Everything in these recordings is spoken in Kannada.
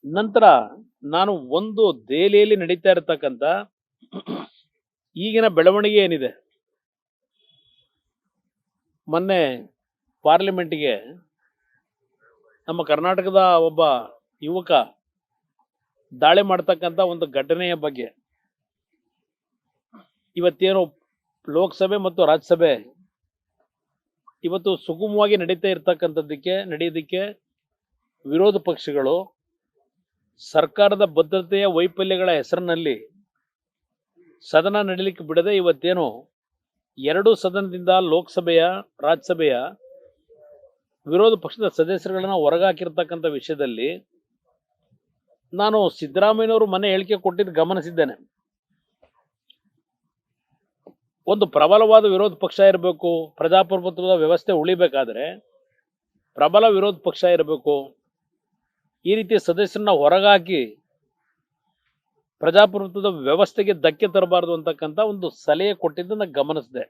ನಂತರ ನಾನು ಒಂದು ದೆಹಲಿಯಲ್ಲಿ ನಡೀತಾ ಇರತಕ್ಕಂಥ ಈಗಿನ ಬೆಳವಣಿಗೆ ಏನಿದೆ, ಮೊನ್ನೆ ಪಾರ್ಲಿಮೆಂಟ್ಗೆ ನಮ್ಮ ಕರ್ನಾಟಕದ ಒಬ್ಬ ಯುವಕ ದಾಳಿ ಮಾಡ್ತಕ್ಕಂಥ ಒಂದು ಘಟನೆಯ ಬಗ್ಗೆ ಇವತ್ತೇನು ಲೋಕಸಭೆ ಮತ್ತು ರಾಜ್ಯಸಭೆ ಇವತ್ತು ಸುಗಮವಾಗಿ ನಡೆಯೋದಕ್ಕೆ ವಿರೋಧ ಪಕ್ಷಗಳು ಸರ್ಕಾರದ ಭದ್ರತೆಯ ವೈಫಲ್ಯಗಳ ಹೆಸರಿನಲ್ಲಿ ಸದನ ನಡೀಲಿಕ್ಕೆ ಬಿಡದೆ ಇವತ್ತೇನು ಎರಡು ಸದನದಿಂದ ಲೋಕಸಭೆಯ ರಾಜ್ಯಸಭೆಯ ವಿರೋಧ ಪಕ್ಷದ ಸದಸ್ಯರುಗಳನ್ನ ಹೊರಗಾಕಿರ್ತಕ್ಕಂಥ ವಿಷಯದಲ್ಲಿ ನಾನು ಸಿದ್ದರಾಮಯ್ಯನವರು ಮನೆ ಹೇಳಿಕೆ ಕೊಟ್ಟಿದ್ದು ಗಮನಿಸಿದ್ದೇನೆ. ಒಂದು ಪ್ರಬಲವಾದ ವಿರೋಧ ಪಕ್ಷ ಇರಬೇಕು, ಪ್ರಜಾಪ್ರಭುತ್ವದ ವ್ಯವಸ್ಥೆ ಉಳಿಬೇಕಾದ್ರೆ ಪ್ರಬಲ ವಿರೋಧ ಪಕ್ಷ ಇರಬೇಕು. ಈ ರೀತಿ ಸದಸ್ಯರನ್ನ ಹೊರಗಾಕಿ ಪ್ರಜಾಪ್ರಭುತ್ವದ ವ್ಯವಸ್ಥೆಗೆ ಧಕ್ಕೆ ತರಬಾರದು ಅಂತಕ್ಕಂಥ ಒಂದು ಸಲಹೆ ಕೊಟ್ಟಿದ್ದನ್ನು ಗಮನಿಸಿದೆ.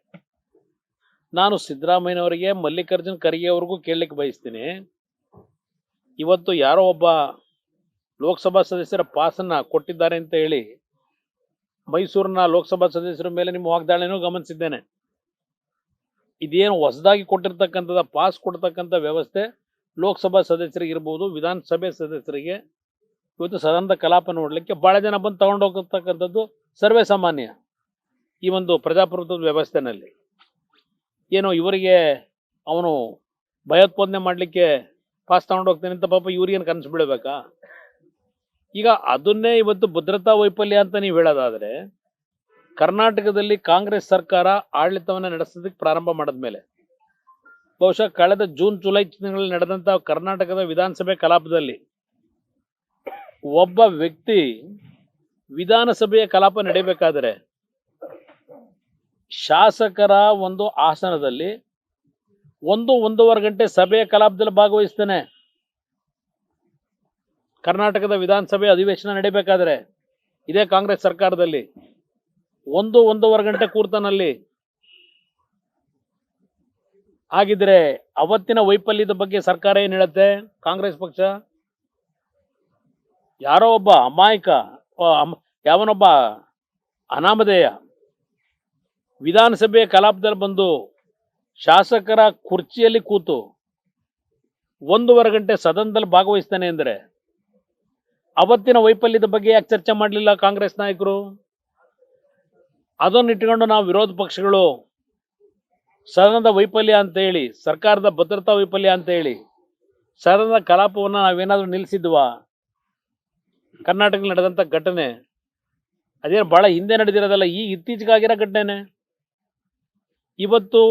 ನಾನು ಸಿದ್ದರಾಮಯ್ಯನವರಿಗೆ, ಮಲ್ಲಿಕಾರ್ಜುನ್ ಖರ್ಗೆ ಅವ್ರಿಗೂ ಕೇಳಲಿಕ್ಕೆ ಬಯಸ್ತೀನಿ. ಇವತ್ತು ಯಾರೋ ಒಬ್ಬ ಲೋಕಸಭಾ ಸದಸ್ಯರ ಪಾಸನ್ನ ಕೊಟ್ಟಿದ್ದಾರೆ ಅಂತ ಹೇಳಿ ಮೈಸೂರಿನ ಲೋಕಸಭಾ ಸದಸ್ಯರ ಮೇಲೆ ನಿಮ್ಮ ವಾಗ್ದಾಳಿನೂ ಗಮನಿಸಿದ್ದೇನೆ. ಇದೇನು ಹೊಸದಾಗಿ ಕೊಟ್ಟಿರ್ತಕ್ಕಂಥದ್ದು ಪಾಸ್ ಕೊಡ್ತಕ್ಕಂಥ ವ್ಯವಸ್ಥೆ ಲೋಕಸಭಾ ಸದಸ್ಯರಿಗೆ ಇರ್ಬೋದು, ವಿಧಾನಸಭೆ ಸದಸ್ಯರಿಗೆ ಇವತ್ತು ಸದನದ ಕಲಾಪ ನೋಡಲಿಕ್ಕೆ ಭಾಳ ಜನ ಬಂದು ತಗೊಂಡು ಹೋಗತಕ್ಕಂಥದ್ದು ಸರ್ವೇ ಸಾಮಾನ್ಯ ಈ ಒಂದು ಪ್ರಜಾಪ್ರಭುತ್ವದ ವ್ಯವಸ್ಥೆನಲ್ಲಿ. ಏನು ಇವರಿಗೆ ಅವನು ಭಯೋತ್ಪಾದನೆ ಮಾಡಲಿಕ್ಕೆ ಪಾಸ್ ತಗೊಂಡು ಹೋಗ್ತಾನೆ ಅಂತ ಪಾಪ ಇವ್ರಿಗೇನು ಕನಸು ಬೀಳಬೇಕಾ? ಈಗ ಅದನ್ನೇ ಇವತ್ತು ಭದ್ರತಾ ವೈಫಲ್ಯ ಅಂತ ನೀವು ಹೇಳೋದಾದರೆ, ಕರ್ನಾಟಕದಲ್ಲಿ ಕಾಂಗ್ರೆಸ್ ಸರ್ಕಾರ ಆಡಳಿತವನ್ನು ನಡೆಸೋದಕ್ಕೆ ಪ್ರಾರಂಭ ಮಾಡಿದ್ಮೇಲೆ ಬಹುಶಃ ಕಳೆದ ಜೂನ್ ಜುಲೈ ತಿಂಗಳಲ್ಲಿ ನಡೆದಂಥ ಕರ್ನಾಟಕದ ವಿಧಾನಸಭೆ ಕಲಾಪದಲ್ಲಿ ಒಬ್ಬ ವ್ಯಕ್ತಿ ವಿಧಾನಸಭೆಯ ಕಲಾಪ ನಡೀಬೇಕಾದರೆ ಶಾಸಕರ ಒಂದು ಆಸನದಲ್ಲಿ ಒಂದೂವರೆ ಗಂಟೆ ಸಭೆಯ ಕಲಾಪದಲ್ಲಿ ಭಾಗವಹಿಸ್ತಾನೆ. ಕರ್ನಾಟಕದ ವಿಧಾನಸಭೆ ಅಧಿವೇಶನ ನಡೀಬೇಕಾದ್ರೆ ಇದೇ ಕಾಂಗ್ರೆಸ್ ಸರ್ಕಾರದಲ್ಲಿ ಒಂದೂವರೆ ಗಂಟೆ ಕೂರ್ತಾನಲ್ಲಿ. ಹಾಗಿದ್ರೆ ಅವತ್ತಿನ ವೈಫಲ್ಯದ ಬಗ್ಗೆ ಸರ್ಕಾರ ಏನು ಹೇಳುತ್ತೆ? ಕಾಂಗ್ರೆಸ್ ಪಕ್ಷ ಯಾರೋ ಒಬ್ಬ ಅಮಾಯಕ, ಯಾವನೊಬ್ಬ ಅನಾಮಧೇಯ ವಿಧಾನಸಭೆಯ ಕಲಾಪದಲ್ಲಿ ಬಂದು ಶಾಸಕರ ಕುರ್ಚಿಯಲ್ಲಿ ಕೂತು ಒಂದೂವರೆ ಗಂಟೆ ಸದನದಲ್ಲಿ ಭಾಗವಹಿಸ್ತಾನೆ ಅಂದರೆ ಅವತ್ತಿನ ವೈಫಲ್ಯದ ಬಗ್ಗೆ ಯಾಕೆ ಚರ್ಚೆ ಮಾಡಲಿಲ್ಲ ಕಾಂಗ್ರೆಸ್ ನಾಯಕರು? ಅದನ್ನು ಇಟ್ಕೊಂಡು ನಾವು ವಿರೋಧ ಪಕ್ಷಗಳು ಸದನದ ವೈಫಲ್ಯ ಅಂತ ಹೇಳಿ, ಸರ್ಕಾರದ ಭದ್ರತಾ ವೈಫಲ್ಯ ಅಂತ ಹೇಳಿ ಸದನದ ಕಲಾಪವನ್ನು ನಾವೇನಾದರೂ ನಿಲ್ಲಿಸಿದ್ವಾ? ಕರ್ನಾಟಕದಲ್ಲಿ ನಡೆದಂಥ ಘಟನೆ ಅದೇನು ಭಾಳ ಹಿಂದೆ ನಡೆದಿರೋದಲ್ಲ, ಈ ಇತ್ತೀಚೆಗಾಗಿರೋ ಘಟನೆ. ಇವತ್ತು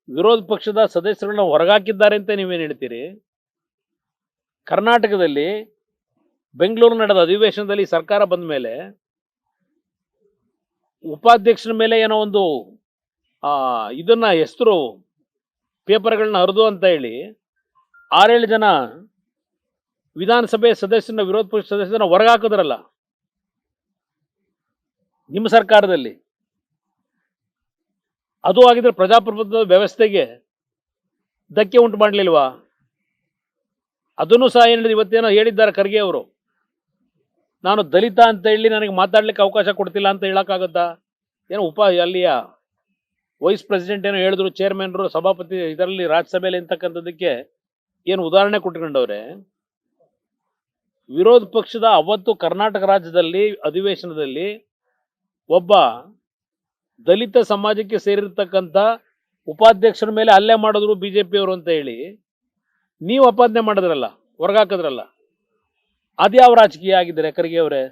ವಿರೋಧ ಪಕ್ಷದ ಸದಸ್ಯರನ್ನ ಹೊರಗಾಕಿದ್ದಾರೆ ಅಂತ ನೀವೇನು ಹೇಳ್ತೀರಿ? ಕರ್ನಾಟಕದಲ್ಲಿ ಬೆಂಗಳೂರು ನಡೆದ ಅಧಿವೇಶನದಲ್ಲಿ ಸರ್ಕಾರ ಬಂದ ಮೇಲೆ ಉಪಾಧ್ಯಕ್ಷರ ಮೇಲೆ ಏನೋ ಒಂದು ಇದನ್ನ ಹೆಸರು ಪೇಪರ್ಗಳನ್ನ ಹರಿದು ಅಂತ ಹೇಳಿ 6-7 ಜನ ವಿಧಾನಸಭೆ ಸದಸ್ಯರನ್ನ, ವಿರೋಧ ಪಕ್ಷ ಸದಸ್ಯರನ್ನ ಹೊರಗಾಕಿದ್ರಲ್ಲ ನಿಮ್ಮ ಸರ್ಕಾರದಲ್ಲಿ. ಅದು ಆಗಿದ್ರೆ ಪ್ರಜಾಪ್ರಭುತ್ವದ ವ್ಯವಸ್ಥೆಗೆ ಧಕ್ಕೆ ಉಂಟು ಮಾಡಲಿಲ್ವಾ? ಅದನ್ನು ಸಹ ಏನು ಇವತ್ತೇನೋ ಹೇಳಿದ್ದಾರೆ ಖರ್ಗೆ ಅವರು, ನಾನು ದಲಿತ ಅಂತ ಹೇಳಿ ನನಗೆ ಮಾತಾಡ್ಲಿಕ್ಕೆ ಅವಕಾಶ ಕೊಡ್ತಿಲ್ಲ ಅಂತ ಹೇಳಕ್ಕಾಗತ್ತಾ? ಏನೋ ಅಲ್ಲಿಯ ವೈಸ್ ಪ್ರೆಸಿಡೆಂಟ್ ಏನೋ ಹೇಳಿದ್ರು, ಚೇರ್ಮನ್ರು, ಸಭಾಪತಿ ಇದರಲ್ಲಿ ರಾಜ್ಯಸಭೆಯಲ್ಲಿ ಅಂತಕ್ಕಂಥದ್ದಕ್ಕೆ ಏನು ಉದಾಹರಣೆ ಕೊಟ್ಕೊಂಡವ್ರೆ. ವಿರೋಧ ಪಕ್ಷದ ಅವತ್ತು ಕರ್ನಾಟಕ ರಾಜ್ಯದಲ್ಲಿ ಅಧಿವೇಶನದಲ್ಲಿ ಒಬ್ಬ ದಲಿತ ಸಮಾಜಕ್ಕೆ ಸೇರಿರ್ತಕ್ಕಂಥ ಉಪಾಧ್ಯಕ್ಷರ ಮೇಲೆ ಹಲ್ಲೆ ಮಾಡಿದ್ರು ಬಿಜೆಪಿಯವರು ಅಂತ ಹೇಳಿ ನೀವು ಅಪಾದನೆ ಮಾಡಿದ್ರಲ್ಲ, ಹೊರಗಾಕಿದ್ರಲ್ಲ, ಅದ್ಯಾವ ರಾಜಕೀಯ ಆಗಿದ್ರೆ ಖರ್ಗೆ ಅವರೇ?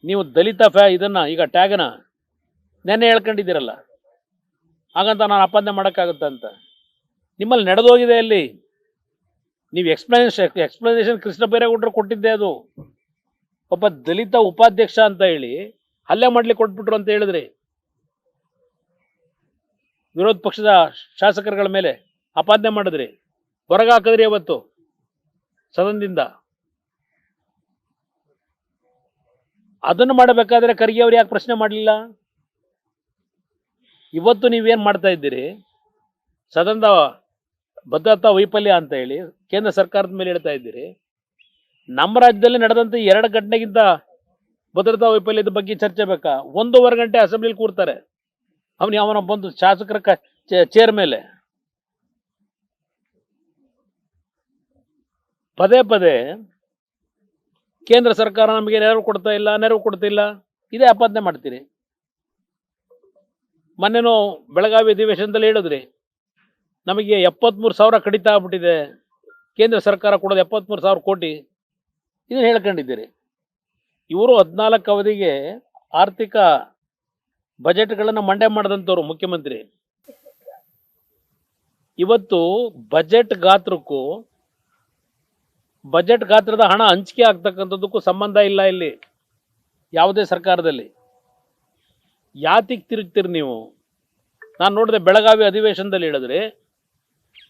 ನೀವು ದಲಿತ ಇದನ್ನ ಈಗ ಟ್ಯಾಗನ ನೆನ್ನೆ ಹೇಳ್ಕೊಂಡಿದ್ದೀರಲ್ಲ, ಹಾಗಂತ ನಾನು ಅಪಾದನೆ ಮಾಡೋಕ್ಕಾಗುತ್ತ ಅಂತ? ನಿಮ್ಮಲ್ಲಿ ನಡೆದೋಗಿದೆ. ಅಲ್ಲಿ ನೀವು ಎಕ್ಸ್ಪ್ಲನೇಷನ್ ಕೃಷ್ಣ ಬೈರೇಗೌಡರು ಕೊಟ್ಟಿದ್ದೆ. ಅದು ಒಬ್ಬ ದಲಿತ ಉಪಾಧ್ಯಕ್ಷ ಅಂತ ಹೇಳಿ ಹಲ್ಲೆ ಮಾಡ್ಲಿಕ್ಕೆ ಕೊಟ್ಬಿಟ್ರು ಅಂತ ಹೇಳಿದ್ರಿ ವಿರೋಧ ಪಕ್ಷದ ಶಾಸಕರುಗಳ ಮೇಲೆ ಅಪಾದನೆ ಮಾಡಿದ್ರಿ, ಹೊರಗಾಕಿದ್ರಿ ಅವತ್ತು ಸದನದಿಂದ. ಅದನ್ನು ಮಾಡಬೇಕಾದ್ರೆ ಖರ್ಗೆ ಅವ್ರು ಯಾಕೆ ಪ್ರಶ್ನೆ ಮಾಡಲಿಲ್ಲ? ಇವತ್ತು ನೀವೇನು ಮಾಡ್ತಾ ಇದ್ದೀರಿ? ಸದನದ ಭದ್ರತಾ ವೈಫಲ್ಯ ಅಂತ ಹೇಳಿ ಕೇಂದ್ರ ಸರ್ಕಾರದ ಮೇಲೆ ಹೇಳ್ತಾ ಇದ್ದೀರಿ. ನಮ್ಮ ರಾಜ್ಯದಲ್ಲಿ ನಡೆದಂಥ 2 ಘಟನೆಗಿಂತ ಭದ್ರತಾ ವೈಫಲ್ಯದ ಬಗ್ಗೆ ಚರ್ಚೆ ಬೇಕಾ? 1.5 ಗಂಟೆ ಅಸೆಂಬ್ಲಿಲಿ ಕೂರ್ತಾರೆ. ಅವನು ಯಾವನ ಬಂದು ಶಾಸಕರ ಚೇರ್ ಮೇಲೆ ಪದೇ ಪದೇ ಕೇಂದ್ರ ಸರ್ಕಾರ ನಮಗೆ ನೆರವು ಕೊಡ್ತಾ ಇಲ್ಲ ಇದೇ ಆಪಾದನೆ ಮಾಡ್ತೀರಿ. ಮೊನ್ನೆನೋ ಬೆಳಗಾವಿ ಅಧಿವೇಶನದಲ್ಲಿ ಹೇಳಿದ್ರಿ, ನಮಗೆ 73,000 ಕಡಿತ ಆಗ್ಬಿಟ್ಟಿದೆ, ಕೇಂದ್ರ ಸರ್ಕಾರ ಕೊಡೋದು 73,000 ಕೋಟಿ, ಇದನ್ನು ಹೇಳ್ಕೊಂಡಿದ್ದೀರಿ. ಇವರು 14 ಅವಧಿಗೆ ಆರ್ಥಿಕ ಬಜೆಟ್ಗಳನ್ನು ಮಂಡನೆ ಮಾಡಿದಂಥವ್ರು ಮುಖ್ಯಮಂತ್ರಿ. ಇವತ್ತು ಬಜೆಟ್ ಗಾತ್ರದ ಹಣ ಹಂಚಿಕೆ ಆಗ್ತಕ್ಕಂಥದ್ದಕ್ಕೂ ಸಂಬಂಧ ಇಲ್ಲ ಇಲ್ಲಿ ಯಾವುದೇ ಸರ್ಕಾರದಲ್ಲಿ. ಯಾತಿಗೆ ತಿರುಗ್ತೀರಿ ನೀವು? ನಾನು ನೋಡಿದೆ ಬೆಳಗಾವಿ ಅಧಿವೇಶನದಲ್ಲಿ ಹೇಳಿದ್ರೆ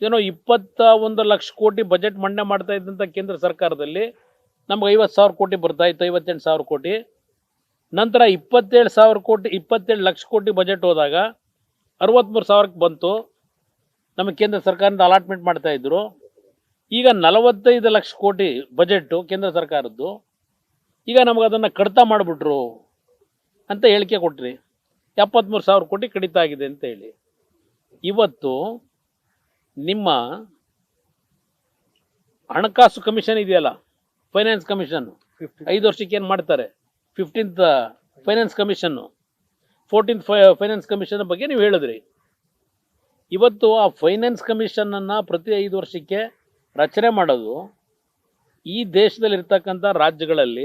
ಏನೋ 21 ಲಕ್ಷ ಕೋಟಿ ಬಜೆಟ್ ಮಂಡನೆ ಮಾಡ್ತಾ ಇದ್ದಂಥ ಕೇಂದ್ರ ಸರ್ಕಾರದಲ್ಲಿ ನಮ್ಗೆ 50,000 ಕೋಟಿ ಬರ್ತಾ ಇತ್ತು, 58,000 ಕೋಟಿ. ನಂತರ 27 ಲಕ್ಷ ಕೋಟಿ ಬಜೆಟ್ ಹೋದಾಗ 63,000ಕ್ಕೆ ಬಂತು. ನಮಗೆ ಕೇಂದ್ರ ಸರ್ಕಾರದಿಂದ ಅಲಾಟ್ಮೆಂಟ್ ಮಾಡ್ತಾ ಇದ್ರು. ಈಗ 45 ಲಕ್ಷ ಕೋಟಿ ಬಜೆಟ್ಟು ಕೇಂದ್ರ ಸರ್ಕಾರದ್ದು. ಈಗ ನಮಗೆ ಅದನ್ನು ಕಡಿತ ಮಾಡಿಬಿಟ್ರು ಅಂತ ಹೇಳಿಕೆ ಕೊಟ್ರಿ. 73,000 ಕೋಟಿ ಕಡಿತ ಆಗಿದೆ ಅಂತ ಹೇಳಿ. ಇವತ್ತು ನಿಮ್ಮ ಹಣಕಾಸು ಕಮಿಷನ್ ಇದೆಯಲ್ಲ, ಫೈನಾನ್ಸ್ ಕಮಿಷನ್, 5 ವರ್ಷಕ್ಕೆ ಏನು ಮಾಡ್ತಾರೆ, 15th finance commission, 14th finance commission ಬಗ್ಗೆ ನೀವು ಹೇಳಿದ್ರಿ. ಇವತ್ತು ಆ ಫೈನಾನ್ಸ್ ಕಮಿಷನನ್ನು ಪ್ರತಿ 5 ವರ್ಷಕ್ಕೆ ರಚನೆ ಮಾಡೋದು ಈ ದೇಶದಲ್ಲಿರ್ತಕ್ಕಂಥ ರಾಜ್ಯಗಳಲ್ಲಿ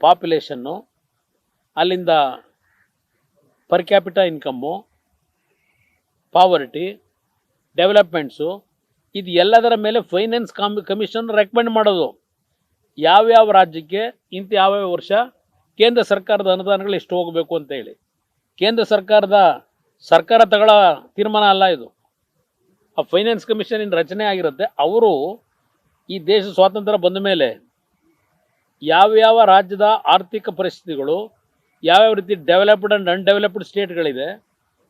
ಪಾಪ್ಯುಲೇಷನ್ನು, ಅಲ್ಲಿಂದ per capita income, poverty, developments, ಇದು ಎಲ್ಲದರ ಮೇಲೆ ಫೈನಾನ್ಸ್ ಕಮಿಷನ್ ರೆಕಮೆಂಡ್ ಮಾಡೋದು. ಯಾವ್ಯಾವ ರಾಜ್ಯಕ್ಕೆ ಇಂಥ ಯಾವ್ಯಾವ ವರ್ಷ ಕೇಂದ್ರ ಸರ್ಕಾರದ ಅನುದಾನಗಳು ಎಷ್ಟು ಹೋಗಬೇಕು ಅಂತ ಹೇಳಿ. ಕೇಂದ್ರ ಸರ್ಕಾರ ತಗೊಳ್ಳೋ ತೀರ್ಮಾನ ಅಲ್ಲ ಇದು. ಆ ಫೈನಾನ್ಸ್ ಕಮಿಷನ್ ರಚನೆ ಆಗಿರುತ್ತೆ. ಅವರು ಈ ದೇಶ ಸ್ವಾತಂತ್ರ್ಯ ಬಂದ ಮೇಲೆ ಯಾವ್ಯಾವ ರಾಜ್ಯದ ಆರ್ಥಿಕ ಪರಿಸ್ಥಿತಿಗಳು, ಯಾವ್ಯಾವ ರೀತಿ ಡೆವಲಪ್ಡ್ ಆ್ಯಂಡ್ ಅನ್ಡೆವಲಪ್ಡ್ ಸ್ಟೇಟ್ಗಳಿದೆ,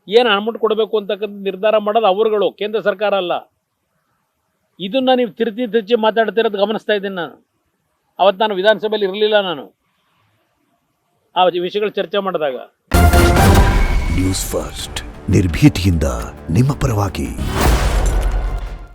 ಏನು ಅಮೌಂಟ್ ಕೊಡಬೇಕು ಅಂತಕ್ಕಂಥ ನಿರ್ಧಾರ ಮಾಡೋದು ಅವರುಗಳು, ಕೇಂದ್ರ ಸರ್ಕಾರ ಅಲ್ಲ. ಇದನ್ನು ನೀವು ತಿರುಚಿ ಮಾತಾಡ್ತಿರೋದು ಗಮನಿಸ್ತಾ ಇದ್ದೀನಿ ನಾನು. ಅವತ್ತು ನಾನು ವಿಧಾನಸಭೆಯಲ್ಲಿ ಇರಲಿಲ್ಲ, ನಾನು ಆ ವಿಷಯಗಳು ಚರ್ಚೆ ಮಾಡಿದಾಗ. ನ್ಯೂಸ್ ಫಸ್ಟ್ ನಿರ್ಭೀತಿಯಿಂದ ನಿಮ್ಮ ಪರವಾಗಿ.